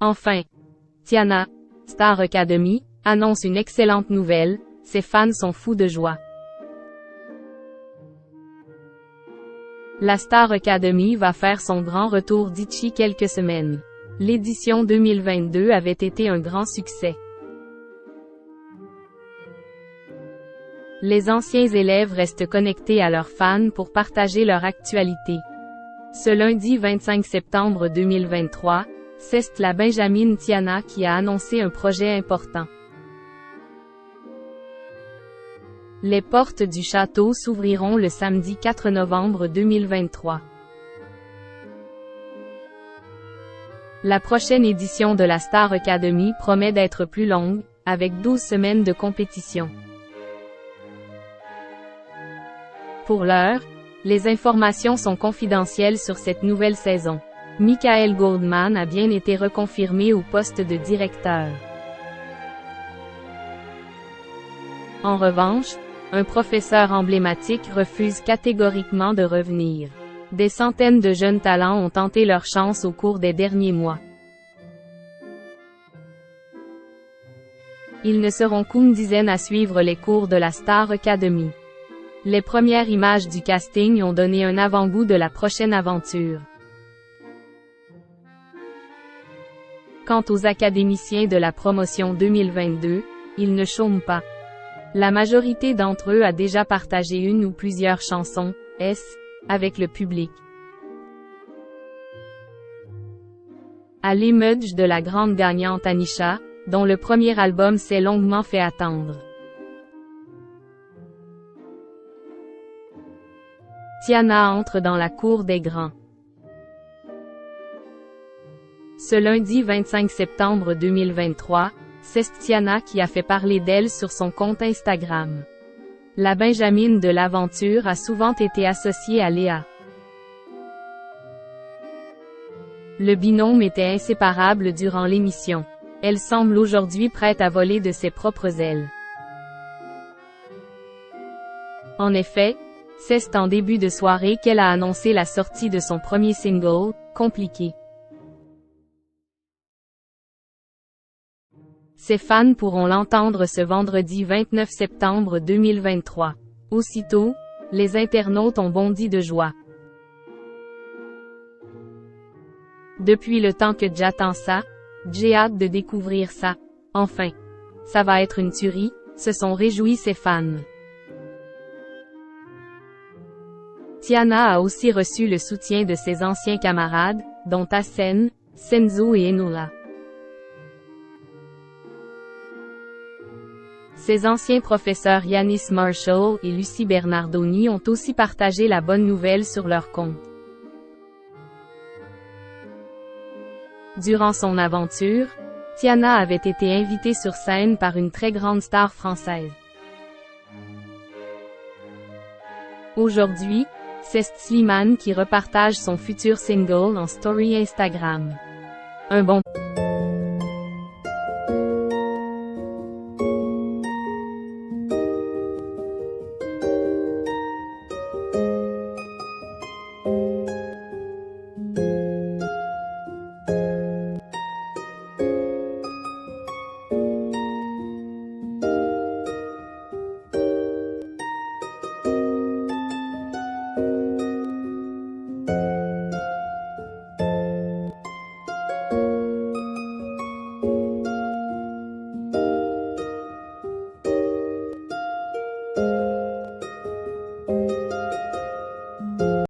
Enfin, Tiana, Star Academy, annonce une excellente nouvelle, ses fans sont fous de joie. La Star Academy va faire son grand retour d'ici quelques semaines. L'édition 2022 avait été un grand succès. Les anciens élèves restent connectés à leurs fans pour partager leur actualité. Ce lundi 25 septembre 2023, c'est la Benjamin Tiana qui a annoncé un projet important. Les portes du château s'ouvriront le samedi 4 novembre 2023. La prochaine édition de la Star Academy promet d'être plus longue, avec 12 semaines de compétition. Pour l'heure, les informations sont confidentielles sur cette nouvelle saison. Michael Goldman a bien été reconfirmé au poste de directeur. En revanche, un professeur emblématique refuse catégoriquement de revenir. Des centaines de jeunes talents ont tenté leur chance au cours des derniers mois. Ils ne seront qu'une dizaine à suivre les cours de la Star Academy. Les premières images du casting ont donné un avant-goût de la prochaine aventure. Quant aux académiciens de la promotion 2022, ils ne chôment pas. La majorité d'entre eux a déjà partagé une ou plusieurs chansons, avec le public. À l'image de la grande gagnante Anisha, dont le premier album s'est longuement fait attendre. Tiana entre dans la cour des grands. Ce lundi 25 septembre 2023, c'est Tiana qui a fait parler d'elle sur son compte Instagram. La Benjamin de l'aventure a souvent été associée à Léa. Le binôme était inséparable durant l'émission. Elle semble aujourd'hui prête à voler de ses propres ailes. En effet, c'est en début de soirée qu'elle a annoncé la sortie de son premier single, Compliqué. Ses fans pourront l'entendre ce vendredi 29 septembre 2023. Aussitôt, les internautes ont bondi de joie. Depuis le temps que j'attends ça, j'ai hâte de découvrir ça. Enfin, ça va être une tuerie, se sont réjouis ses fans. Tiana a aussi reçu le soutien de ses anciens camarades, dont Hassen, Senzo et Enola. Ses anciens professeurs Yanis Marshall et Lucie Bernardoni ont aussi partagé la bonne nouvelle sur leur compte. Durant son aventure, Tiana avait été invitée sur scène par une très grande star française. Aujourd'hui, c'est Slimane qui repartage son futur single en story Instagram. Un bon